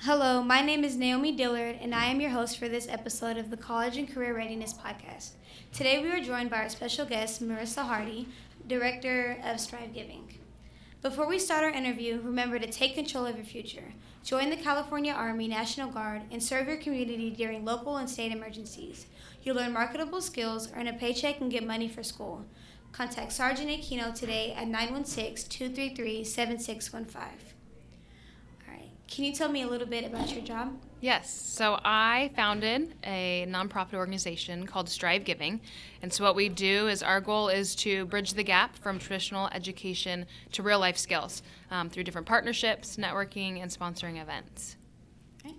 Hello, my name is Naomi Dillard, and I am your host for this episode of the College and Career Readiness Podcast. Today we are joined by our special guest, Marissa Hardy, Director of Strive Giving. Before we start our interview, remember to take control of your future. Join the California Army National Guard and serve your community during local and state emergencies. You'll learn marketable skills, earn a paycheck, and get money for school. Contact Sergeant Aquino today at 916-233-7615. Can you tell me a little bit about your job? Yes. So I founded a nonprofit organization called Strive Giving. And so what we do is our goal is to bridge the gap from traditional education to real life skills through different partnerships, networking, and sponsoring events. Okay.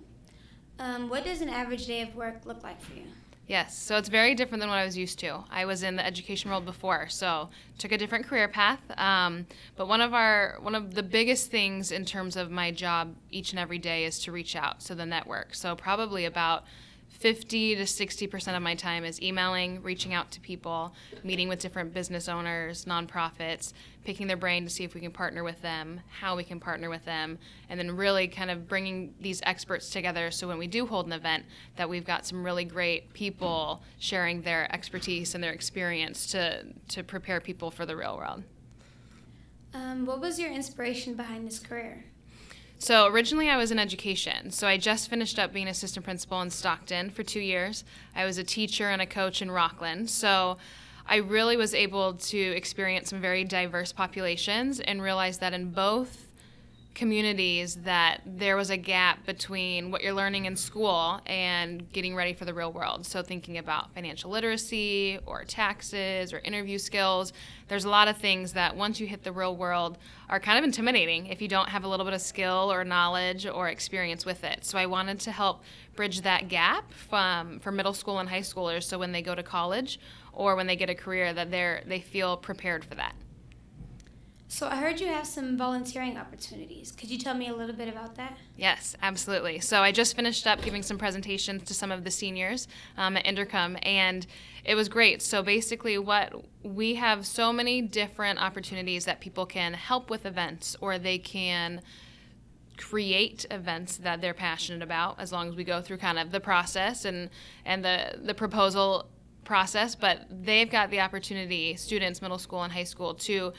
What does an average day of work look like for you? Yes, so it's very different than what I was used to. I was in the education world before, so took a different career path. But one of the biggest things in terms of my job each and every day is to reach out, so the network. So probably about 50 to 60% of my time is emailing, reaching out to people, meeting with different business owners, nonprofits, picking their brain to see if we can partner with them, how we can partner with them, and then really kind of bringing these experts together so when we do hold an event that we've got some really great people sharing their expertise and their experience to prepare people for the real world. What was your inspiration behind this career? So originally I was in education. So I just finished up being assistant principal in Stockton for 2 years. I was a teacher and a coach in Rockland. So I really was able to experience some very diverse populations and realize that in both communities that there was a gap between what you're learning in school and getting ready for the real world. So thinking about financial literacy or taxes or interview skills, there's a lot of things that once you hit the real world are kind of intimidating if you don't have a little bit of skill or knowledge or experience with it. So I wanted to help bridge that gap for middle school and high schoolers so when they go to college or when they get a career that they feel prepared for that. So I heard you have some volunteering opportunities. Could you tell me a little bit about that? Yes, absolutely. So I just finished up giving some presentations to some of the seniors at Inderkum, and it was great. So basically we have so many different opportunities that people can help with events, or they can create events that they're passionate about as long as we go through kind of the process and the proposal process. But they've got the opportunity, students, middle school and high school, to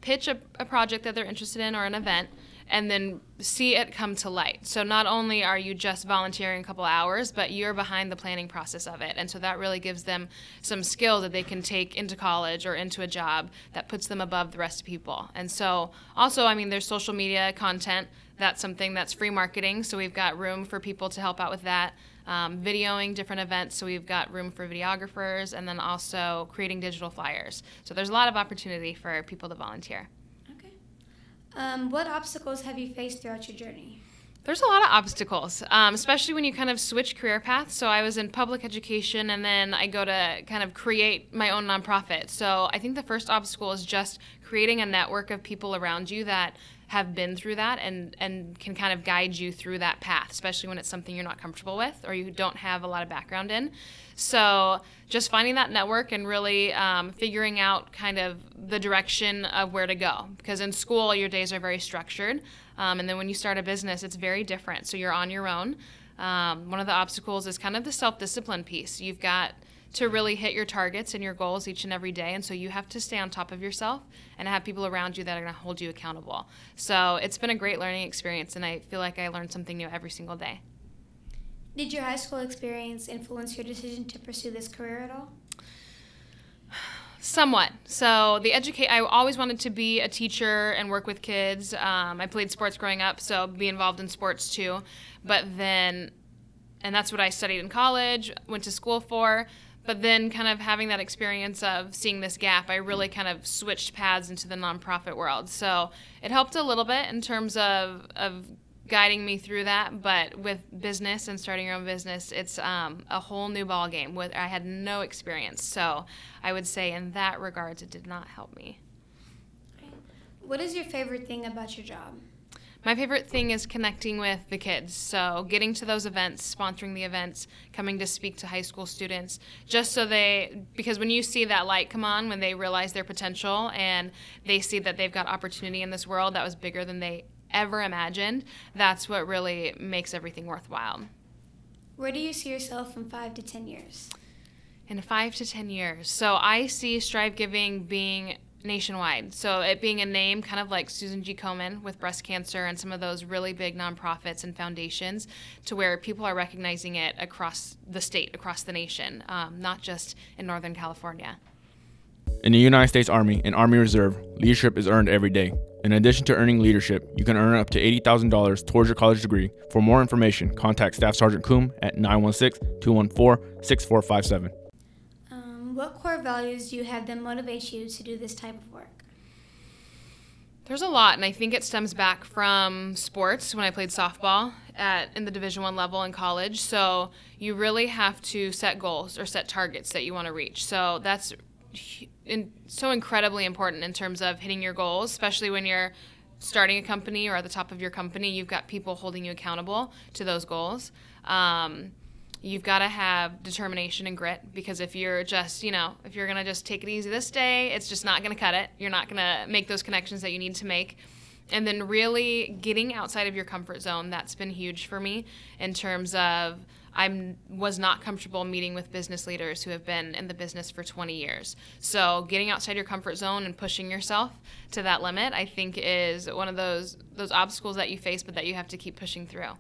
pitch a project that they're interested in or an event and then see it come to light. So not only are you just volunteering a couple hours, but you're behind the planning process of it. And so that really gives them some skills that they can take into college or into a job that puts them above the rest of people. And so also, I mean, there's social media content. That's something that's free marketing. So we've got room for people to help out with that. Videoing different events, so we've got room for videographers, and then also creating digital flyers. So there's a lot of opportunity for people to volunteer. Okay. What obstacles have you faced throughout your journey? There's a lot of obstacles, especially when you kind of switch career paths. So I was in public education, and then I go to kind of create my own nonprofit. So I think the first obstacle is just creating a network of people around you that have been through that and can kind of guide you through that path, especially when it's something you're not comfortable with or you don't have a lot of background in. So just finding that network and really figuring out kind of the direction of where to go. Because in school, your days are very structured. And then when you start a business, it's very different. So you're on your own. One of the obstacles is kind of the self-discipline piece. You've got to really hit your targets and your goals each and every day. And so you have to stay on top of yourself and have people around you that are going to hold you accountable. So it's been a great learning experience, and I feel like I learned something new every single day. Did your high school experience influence your decision to pursue this career at all? Somewhat. So I always wanted to be a teacher and work with kids. I played sports growing up, so be involved in sports too. And that's what I studied in college, went to school for. But then kind of having that experience of seeing this gap, I really kind of switched paths into the nonprofit world. So it helped a little bit in terms of guiding me through that. But with business and starting your own business, it's a whole new ballgame. I had no experience. So I would say in that regards, it did not help me. What is your favorite thing about your job? My favorite thing is connecting with the kids. So getting to those events, sponsoring the events, coming to speak to high school students, just so because when you see that light come on, when they realize their potential and they see that they've got opportunity in this world that was bigger than they ever imagined, that's what really makes everything worthwhile. Where do you see yourself in 5 to 10 years? In 5 to 10 years. So I see Strive Giving being nationwide. So it being a name kind of like Susan G. Komen with breast cancer and some of those really big nonprofits and foundations, to where people are recognizing it across the state, across the nation, not just in Northern California. In the United States Army and Army Reserve, leadership is earned every day. In addition to earning leadership, you can earn up to $80,000 towards your college degree. For more information, contact Staff Sergeant Coombe at 916-214-6457. What core values do you have that motivate you to do this type of work? There's a lot, and I think it stems back from sports when I played softball in the Division I level in college. So you really have to set goals or set targets that you want to reach. So that's so incredibly important in terms of hitting your goals, especially when you're starting a company or at the top of your company. You've got people holding you accountable to those goals. You've got to have determination and grit, because if you're just, if you're going to just take it easy this day, it's just not going to cut it. You're not going to make those connections that you need to make. And then really getting outside of your comfort zone, that's been huge for me in terms of I was not comfortable meeting with business leaders who have been in the business for 20 years. So getting outside your comfort zone and pushing yourself to that limit, I think, is one of those obstacles that you face, but that you have to keep pushing through.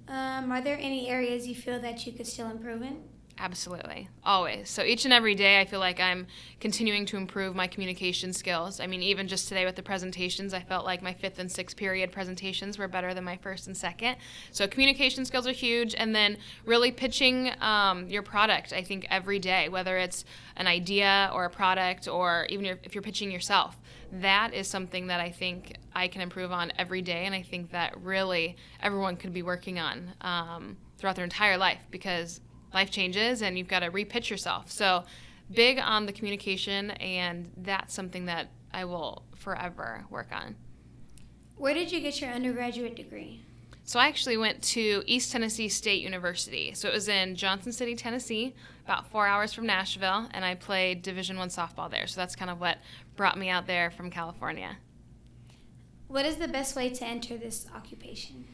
Are there any areas you feel that you could still improve in? Absolutely, always. So each and every day I feel like I'm continuing to improve my communication skills. I mean, even just today with the presentations, I felt like my 5th and 6th period presentations were better than my 1st and 2nd. So communication skills are huge, and then really pitching your product, I think, every day, whether it's an idea or a product, or even if you're pitching yourself. That is something that I think I can improve on every day, and I think that really everyone could be working on throughout their entire life, because life changes and you've got to repitch yourself. So big on the communication, and that's something that I will forever work on. Where did you get your undergraduate degree? So I actually went to East Tennessee State University. So it was in Johnson City, Tennessee, about 4 hours from Nashville, and I played Division I softball there. So that's kind of what brought me out there from California. What is the best way to enter this occupation?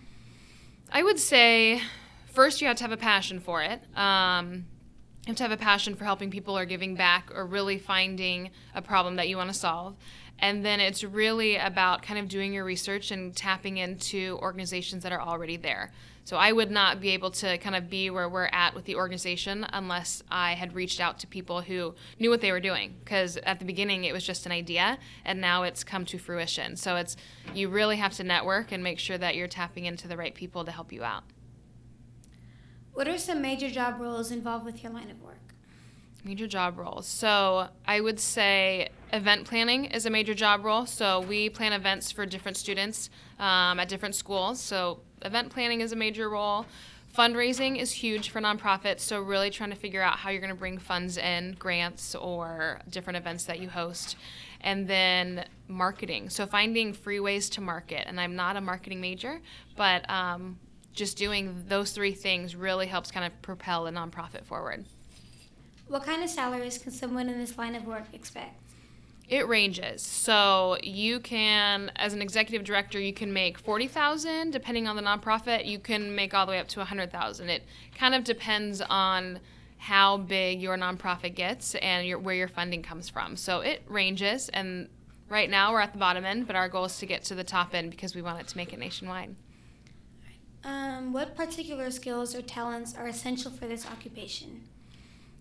I would say first you have to have a passion for it. You have to have a passion for helping people or giving back or really finding a problem that you want to solve. And then it's really about kind of doing your research and tapping into organizations that are already there. So I would not be able to kind of be where we're at with the organization unless I had reached out to people who knew what they were doing. Because at the beginning it was just an idea, and now it's come to fruition. So you really have to network and make sure that you're tapping into the right people to help you out. What are some major job roles involved with your line of work? Major job roles. So I would say event planning is a major job role. So we plan events for different students at different schools. So event planning is a major role. Fundraising is huge for nonprofits. So really trying to figure out how you're going to bring funds in, grants or different events that you host. And then marketing. So finding free ways to market. And I'm not a marketing major, but just doing those 3 things really helps kind of propel a nonprofit forward. What kind of salaries can someone in this line of work expect? It ranges. So you can, as an executive director, you can make $40,000. Depending on the nonprofit, you can make all the way up to $100,000. It kind of depends on how big your nonprofit gets and where your funding comes from. So it ranges, and right now we're at the bottom end, but our goal is to get to the top end because we want it to make it nationwide. What particular skills or talents are essential for this occupation?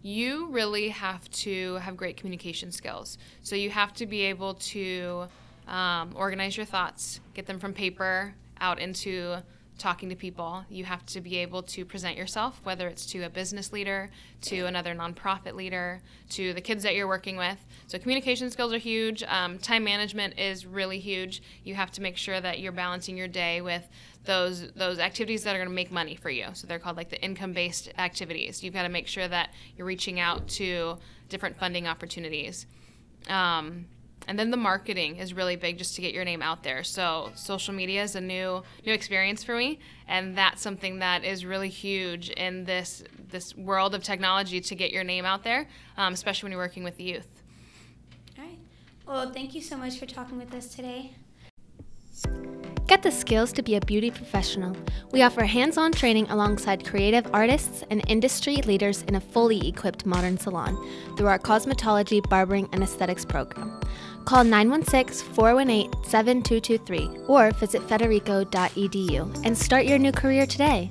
You really have to have great communication skills. So you have to be able to organize your thoughts, get them from paper out into talking to people. You have to be able to present yourself, whether it's to a business leader, to another nonprofit leader, to the kids that you're working with. So communication skills are huge. Time management is really huge. You have to make sure that you're balancing your day with those activities that are going to make money for you. So they're called like the income-based activities. You've got to make sure that you're reaching out to different funding opportunities. And then the marketing is really big, just to get your name out there. So social media is a new experience for me, and that's something that is really huge in this world of technology, to get your name out there, especially when you're working with the youth. All right. Well, thank you so much for talking with us today. Get the skills to be a beauty professional. We offer hands-on training alongside creative artists and industry leaders in a fully equipped modern salon through our cosmetology, barbering, and aesthetics program. Call 916-418-7223 or visit federico.edu and start your new career today.